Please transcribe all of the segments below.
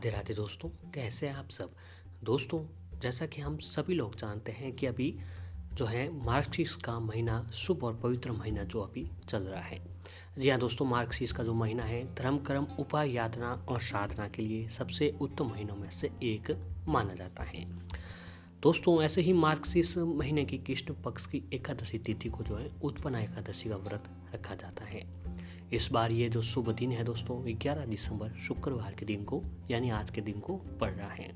राधे राधे दोस्तों, कैसे हैं आप सब। दोस्तों, जैसा कि हम सभी लोग जानते हैं कि अभी जो है मार्गशीर्ष का महीना शुभ और पवित्र महीना जो अभी चल रहा है। जी हाँ दोस्तों, मार्गशीर्ष का जो महीना है धर्म कर्म उपाय यातना और साधना के लिए सबसे उत्तम महीनों में से एक माना जाता है। दोस्तों, ऐसे ही मार्गशीर्ष महीने की कृष्ण पक्ष की एकादशी तिथि को जो है उत्पन्न एकादशी का व्रत रखा जाता है। इस बार ये जो शुभ दिन है दोस्तों 11 दिसंबर शुक्रवार के दिन को यानी आज के दिन को पड़ रहा है।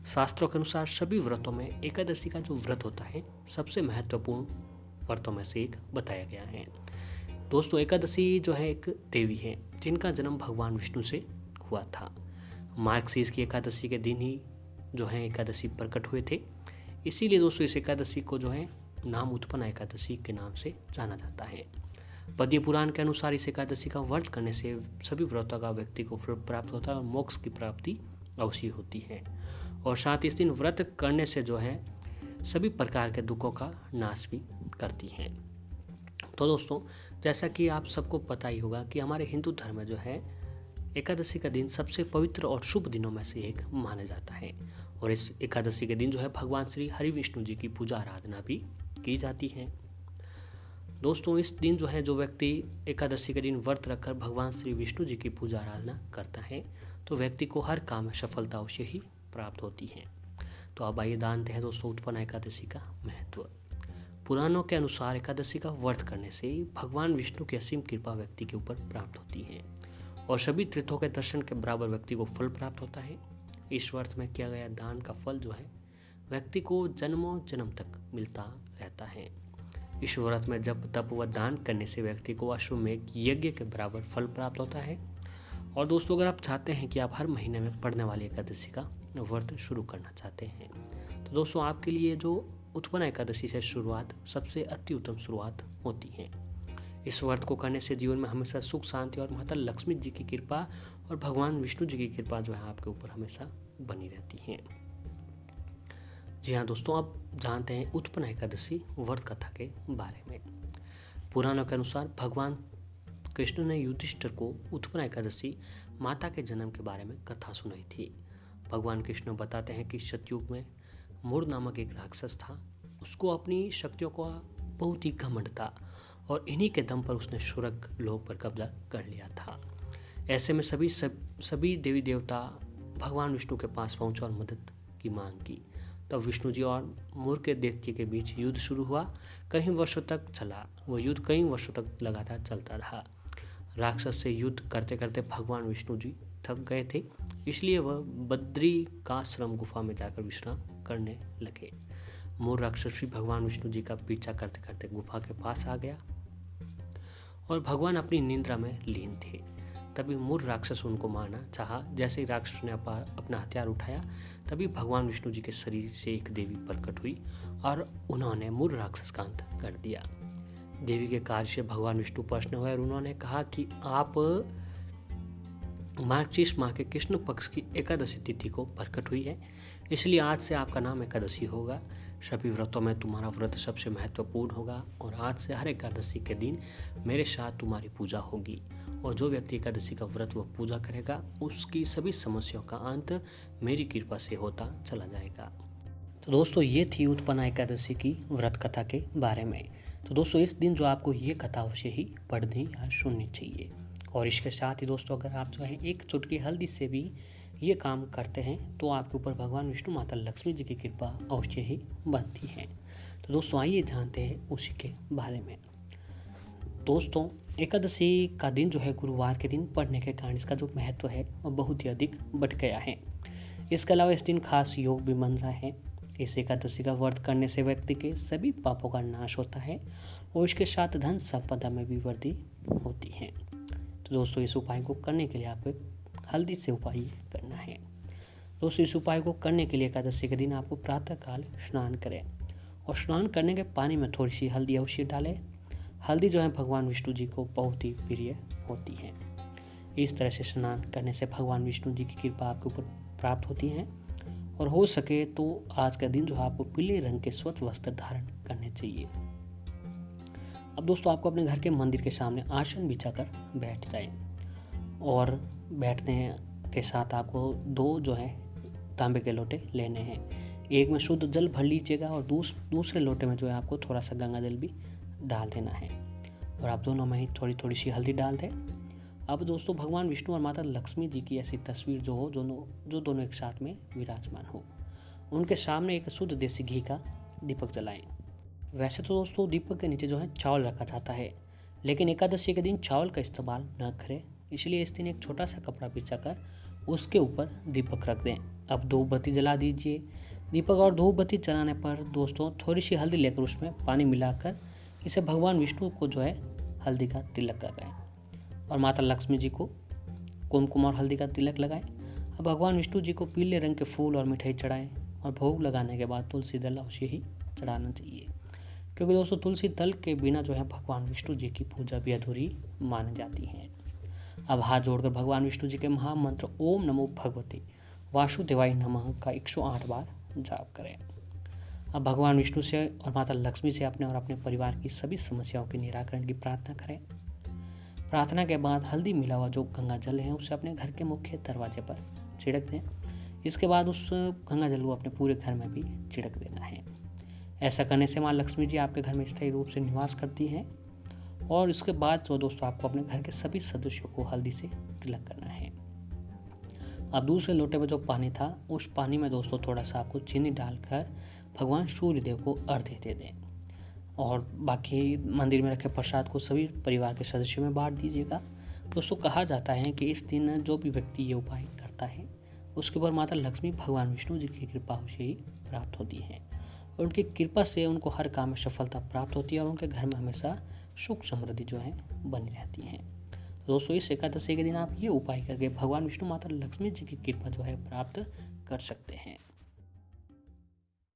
शास्त्रों के अनुसार सभी व्रतों में एकादशी का जो व्रत होता है सबसे महत्वपूर्ण व्रतों में से एक बताया गया है। दोस्तों, एकादशी जो है एक देवी है जिनका जन्म भगवान विष्णु से हुआ था। मार्गशीर्ष की एकादशी के दिन ही जो है एकादशी प्रकट हुए थे। इसीलिए दोस्तों इस एकादशी को जो है नाम उत्पन्न एकादशी के नाम से जाना जाता है। पद्य पुराण के अनुसार इस एकादशी का व्रत करने से सभी व्रतों का व्यक्ति को फल प्राप्त होता है और मोक्ष की प्राप्ति अवश्य होती है। और साथ इस दिन व्रत करने से जो है सभी प्रकार के दुखों का नाश भी करती है। तो दोस्तों, जैसा कि आप सबको पता ही होगा कि हमारे हिंदू धर्म में जो है एकादशी का दिन सबसे पवित्र और शुभ दिनों में से एक माना जाता है। और इस एकादशी के दिन जो है भगवान श्री हरि विष्णु जी की पूजा आराधना भी की जाती है। दोस्तों, इस दिन जो है जो व्यक्ति एकादशी के दिन व्रत रखकर भगवान श्री विष्णु जी की पूजा आराधना करता है तो व्यक्ति को हर काम में सफलता अवश्य ही प्राप्त होती है। तो अब आइए जानते हैं दोस्तों उत्पन्न एकादशी का महत्व। पुराणों के अनुसार एकादशी का व्रत करने से भगवान विष्णु की असीम कृपा व्यक्ति के ऊपर प्राप्त होती है और सभी तीर्थों के दर्शन के बराबर व्यक्ति को फल प्राप्त होता है। इस व्रत में किया गया दान का फल जो है व्यक्ति को जन्मों जन्म तक मिलता रहता है। इस व्रत में जब तप व दान करने से व्यक्ति को अश्वमेध यज्ञ के बराबर फल प्राप्त होता है। और दोस्तों, अगर आप चाहते हैं कि आप हर महीने में पड़ने वाली एकादशी का व्रत शुरू करना चाहते हैं तो दोस्तों आपके लिए जो उत्पन्न एकादशी से शुरुआत सबसे अति उत्तम शुरुआत होती है। इस व्रत को करने से जीवन में हमेशा सुख शांति और माता लक्ष्मी जी की कृपा और भगवान विष्णु जी की कृपा जो है आपके ऊपर हमेशा बनी रहती है। जी हाँ दोस्तों, आप जानते हैं उत्पन्न एकादशी व्रत कथा के बारे में। पुराणों के अनुसार भगवान कृष्ण ने युधिष्ठिर को उत्पन्न एकादशी माता के जन्म के बारे में कथा सुनाई थी। भगवान कृष्ण बताते हैं कि सतयुग में मूर नामक एक राक्षस था। उसको अपनी शक्तियों का बहुत ही घमंड था और इन्हीं के दम पर उसने स्वर्ग लोक पर कब्जा कर लिया था। ऐसे में सभी देवी देवता भगवान विष्णु के पास पहुंचे और मदद की मांग की। तब विष्णु जी और मूर के दैत्य के बीच युद्ध शुरू हुआ। कई वर्षों तक चला। वह युद्ध कई वर्षों तक लगातार चलता रहा। राक्षस से युद्ध करते करते भगवान विष्णु जी थक गए थे, इसलिए वह बद्रिकाश्रम गुफा में जाकर विश्राम करने लगे। मूर राक्षस भी भगवान विष्णु जी का पीछा करते करते गुफा के पास आ गया और भगवान अपनी निद्रा में लीन थे। तभी मूर राक्षस उनको मारना चाहा। जैसे ही राक्षस ने अपना हथियार उठाया तभी भगवान विष्णु जी के शरीर से एक देवी प्रकट हुई और उन्होंने मूर राक्षस का अंत कर दिया। देवी के कार्य से भगवान विष्णु प्रसन्न हुए और उन्होंने कहा कि आप मार्गशीर्ष माह के कृष्ण पक्ष की एकादशी तिथि को प्रकट हुई है, इसलिए आज से आपका नाम एकादशी होगा। सभी व्रतों में तुम्हारा व्रत सबसे महत्वपूर्ण होगा और आज से हर एकादशी के दिन मेरे साथ तुम्हारी पूजा होगी। और जो व्यक्ति एकादशी का व्रत व पूजा करेगा उसकी सभी समस्याओं का अंत मेरी कृपा से होता चला जाएगा। तो दोस्तों, ये थी उत्पन्न एकादशी की व्रत कथा के बारे में। तो दोस्तों, इस दिन जो आपको ये कथा अवश्य ही पढ़नी या सुननी चाहिए। और इसके साथ ही दोस्तों, अगर आप जो है एक चुटकी हल्दी से भी ये काम करते हैं तो आपके ऊपर भगवान विष्णु माता लक्ष्मी जी की कृपा अवश्य ही बनती है। तो दोस्तों, आइए जानते हैं उसी के बारे में। दोस्तों, एकादशी का दिन जो है गुरुवार के दिन पड़ने के कारण इसका जो महत्व है वह बहुत ही अधिक बढ़ गया है। इसके अलावा इस दिन खास योग भी बन रहा है। इस एकादशी का व्रत करने से व्यक्ति के सभी पापों का नाश होता है और इसके साथ धन संपदा में भी वृद्धि होती है। तो दोस्तों, इस उपाय को करने के लिए आपको हल्दी से उपाय करना है। दोस्तों, इस उपाय को करने के लिए एकादशी के दिन आपको प्रातःकाल स्नान करें और स्नान करने के पानी में थोड़ी सी हल्दी अवश्य डालें। हल्दी जो है भगवान विष्णु जी को बहुत ही प्रिय होती है। इस तरह से स्नान करने से भगवान विष्णु जी की कृपा आपके ऊपर प्राप्त होती है। और हो सके तो आज का दिन जो है आपको पीले रंग के स्वच्छ वस्त्र धारण करने चाहिए। अब दोस्तों, आपको अपने घर के मंदिर के सामने आसन बिछाकर बैठ जाएं और बैठते हैं के साथ आपको 2 जो है तांबे के लोटे लेने हैं। एक में शुद्ध जल भर लीजिएगा और दूसरे लोटे में जो है आपको थोड़ा सा गंगा जल भी डाल देना है और आप दोनों में ही थोड़ी थोड़ी सी हल्दी डाल दें। अब दोस्तों भगवान विष्णु और माता लक्ष्मी जी की ऐसी तस्वीर जो हो जो दोनों एक साथ में विराजमान हो, उनके सामने एक शुद्ध देसी घी का दीपक जलाएं। वैसे तो दोस्तों दीपक के नीचे जो है चावल रखा जाता है, लेकिन एकादशी के दिन चावल का इस्तेमाल न करें, इसलिए इस दिन एक छोटा सा कपड़ा बिछा कर उसके ऊपर दीपक रख दें। अब धूप बत्ती जला दीजिए। दीपक और धूप बत्ती जलाने पर दोस्तों थोड़ी सी हल्दी लेकर उसमें पानी मिलाकर इसे भगवान विष्णु को जो है हल्दी का तिलक लगाएं और माता लक्ष्मी जी को कुमकुम और हल्दी का तिलक लगाएं। अब भगवान विष्णु जी को पीले रंग के फूल और मिठाई चढ़ाएं और भोग लगाने के बाद तुलसी दल अवश्य ही चढ़ाना चाहिए, क्योंकि दोस्तों तुलसी दल के बिना जो है भगवान विष्णु जी की पूजा भी अधूरी मानी जाती है। अब हाथ जोड़कर भगवान विष्णु जी के महामंत्र ओम नमो भगवते वासुदेवाय नमः का 108 बार जाप करें। अब भगवान विष्णु से और माता लक्ष्मी से अपने और अपने परिवार की सभी समस्याओं के निराकरण की प्रार्थना करें। प्रार्थना के बाद हल्दी मिला हुआ जो गंगा जल है उसे अपने घर के मुख्य दरवाजे पर छिड़क दें। इसके बाद उस गंगा जल को अपने पूरे घर में भी छिड़क देना है। ऐसा करने से माँ लक्ष्मी जी आपके घर में स्थायी रूप से निवास करती हैं। और इसके बाद जो दोस्तों आपको अपने घर के सभी सदस्यों को हल्दी से तिलक करना है। अब दूसरे लोटे में जो पानी था उस पानी में दोस्तों थोड़ा सा आपको चीनी डालकर भगवान सूर्य देव को अर्घ्य दे दें और बाकी मंदिर में रखे प्रसाद को सभी परिवार के सदस्यों में बांट दीजिएगा। दोस्तों कहा जाता है कि इस दिन जो भी व्यक्ति ये उपाय करता है उसके ऊपर माता लक्ष्मी भगवान विष्णु जी की कृपा उसे ही प्राप्त होती है और उनकी कृपा से उनको हर काम में सफलता प्राप्त होती है और उनके घर में हमेशा सुख समृद्धि जो है बनी रहती है। दोस्तों इस एकादशी के दिन आप ये उपाय करके भगवान विष्णु माता लक्ष्मी जी की कृपा जो है प्राप्त कर सकते हैं।